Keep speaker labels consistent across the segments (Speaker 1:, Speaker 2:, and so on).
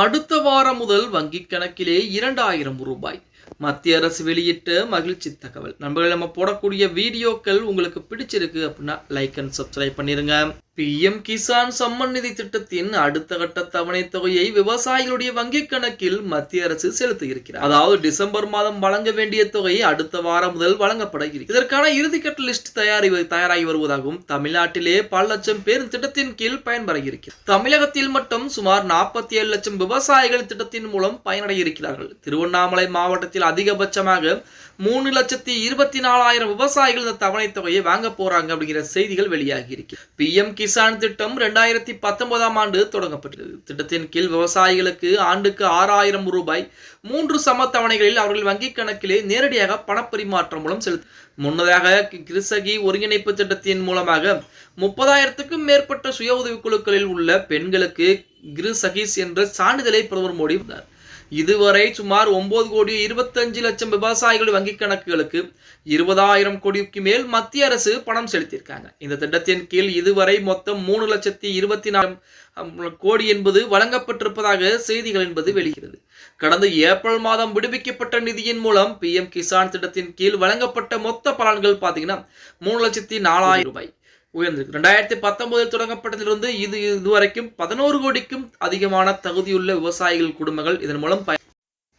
Speaker 1: அடுத்த வாரம் முதல் வங்கிக் கணக்கிலே 2000 ரூபாய். மத்திய அரசு வெளியிட்ட மகிழ்ச்சி தகவல். நண்பர்கள், நம்ம போடக்கூடிய வீடியோக்கள் உங்களுக்கு பிடிச்சிருக்கு அப்படின்னா லைக் அண்ட் சப்ஸ்கிரைப் பண்ணிருங்க. PM கிசான் சம்மன் நிதி திட்டத்தின் அடுத்த கட்ட தவணை தொகையை விவசாயிகளுடைய வங்கிக் கணக்கில் மத்திய அரசு செலுத்த இருக்கிறார். அதாவது டிசம்பர் மாதம் வழங்க வேண்டிய தொகை அடுத்த வாரம் முதல் வழங்கப்பட இருக்கிறது. இதற்கான இறுதிக்கட்ட லிஸ்ட் தயாராகி வருவதாகவும் தமிழ்நாட்டிலே பல லட்சம் பேர் திட்டத்தின் கீழ் பயன்பெற இருக்கிறது. தமிழகத்தில் மட்டும் சுமார் 47 லட்சம் விவசாயிகள் திட்டத்தின் மூலம் பயனடைய இருக்கிறார்கள். திருவண்ணாமலை மாவட்டத்தில் அதிகபட்சமாக 3,24,000 விவசாயிகள் இந்த தவணை தொகையை வாங்க போறாங்க அப்படிங்கிற செய்திகள் வெளியாகி இருக்கு. PM கிசான் திட்டம் 2019ஆம் ஆண்டு தொடங்கப்பட்டது. திட்டத்தின் கீழ் விவசாயிகளுக்கு ஆண்டுக்கு 6,000 ரூபாய் 3 சம தவணைகளில் அவர்கள் வங்கிக் கணக்கிலே நேரடியாக பணப்பரிமாற்றம் மூலம் முன்னதாக கிருஷகி ஒருங்கிணைப்பு திட்டத்தின் மூலமாக 30,000க்கும் மேற்பட்ட சுய உதவிக்குழுக்களில் உள்ள பெண்களுக்கு கிருஷகிஸ் என்ற சான்றிதழை பிரதமர் மோடி வந்தார். இதுவரை சுமார் 9,25,00,000 விவசாயிகள் வங்கிக் கணக்குகளுக்கு 20,000 கோடிக்கு மேல் மத்திய அரசு பணம் செலுத்தியிருக்காங்க. இந்த திட்டத்தின் கீழ் இதுவரை மொத்தம் 3,24,000 கோடி என்பது வழங்கப்பட்டிருப்பதாக செய்திகள் என்பது வெளியிடுகிறது. கடந்த ஏப்ரல் மாதம் விடுவிக்கப்பட்ட நிதியின் மூலம் PM கிசான் திட்டத்தின் கீழ் வழங்கப்பட்ட மொத்த பலன்கள் பார்த்தீங்கன்னா 3,04,000 ரூபாய் உயர்ந்திருக்கு. 2019 தொடங்கப்பட்டதிலிருந்து இதுவரைக்கும் 11 கோடிக்கும் அதிகமான தகுதியுள்ள விவசாயிகள் குடும்பங்கள் இதன் மூலம்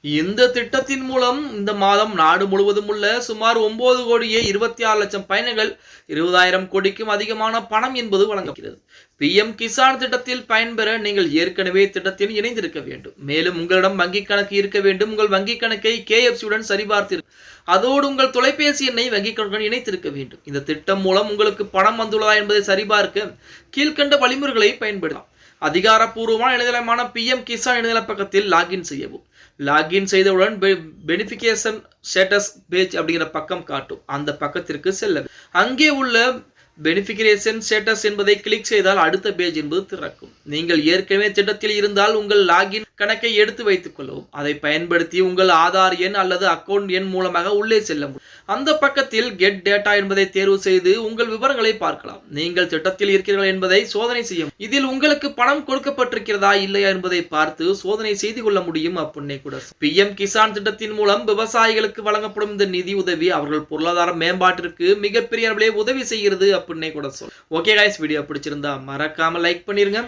Speaker 1: இந்த திட்டத்தின் மூலம் இந்த மாதம் நாடு முழுவதும் உள்ள சுமார் 9,26,00,000 பயணிகள் 20,000 கோடிக்கும் அதிகமான பணம் என்பது வழங்கப்படுகிறது. PM கிசான் திட்டத்தில் பயன்பெற நீங்கள் ஏற்கனவே திட்டத்தில் இணைந்திருக்க வேண்டும். மேலும் உங்களிடம் வங்கிக் கணக்கு இருக்க வேண்டும். உங்கள் வங்கிக் கணக்கை KFC உடன் சரிபார்த்து அதோடு உங்கள் தொலைபேசி எண்ணை வங்கிக் கணக்குடன் இணைத்திருக்க வேண்டும். இந்த திட்டம் மூலம் உங்களுக்கு பணம் வந்துள்ளதா என்பதை சரிபார்க்க கீழ்கண்ட வழிமுறைகளை பயன்படுத்தலாம். அதிகாரப்பூர்வமான இணையதளமான PM கிசான் இணையதள பக்கத்தில் லாகின் செய்யவும். லாகின் செய்தவுடன் பெனிஃபிகேஷன் ஸ்டேட்டஸ் பேஜ் அப்படிங்கிற பக்கம் காட்டும். அந்த பக்கத்திற்கு செல்ல அங்கே உள்ள பெனிஃபிகேஷன் ஸ்டேட்டஸ் என்பதை கிளிக் செய்தால் அடுத்த பேஜ் என்பது திறக்கும். நீங்கள் ஏற்கனவே திட்டத்தில் இருந்தால் உங்கள் லாகின் கணக்கை எடுத்து வைத்துக் கொள்ளவும். அதை பயன்படுத்தி உங்கள் ஆதார் எண் அல்லது அக்கவுண்ட் எண் மூலமாக உள்ளே செல்ல முடியும். அந்த பக்கத்தில் கெட் டேட்டா என்பதை தேர்வு செய்து உங்கள் விவரங்களை பார்க்கலாம். நீங்கள் திட்டத்தில் இருக்கிறீர்கள் என்பதை சோதனை செய்யும். இதில் உங்களுக்கு பணம் கொடுக்கப்பட்டிருக்கிறதா இல்லையா என்பதை பார்த்து சோதனை செய்து கொள்ள முடியும் அப்படின்னே கூட. PM கிசான் திட்டத்தின் மூலம் விவசாயிகளுக்கு வழங்கப்படும் இந்த நிதி உதவி அவர்கள் பொருளாதார மேம்பாட்டிற்கு மிகப்பெரிய அளவிலே உதவி செய்கிறது அப்படின்னே கூட சொல்ல. ஓகே கைஸ், வீடியோ பிடிச்சிருந்தா மறக்காம லைக் பண்ணிருங்க.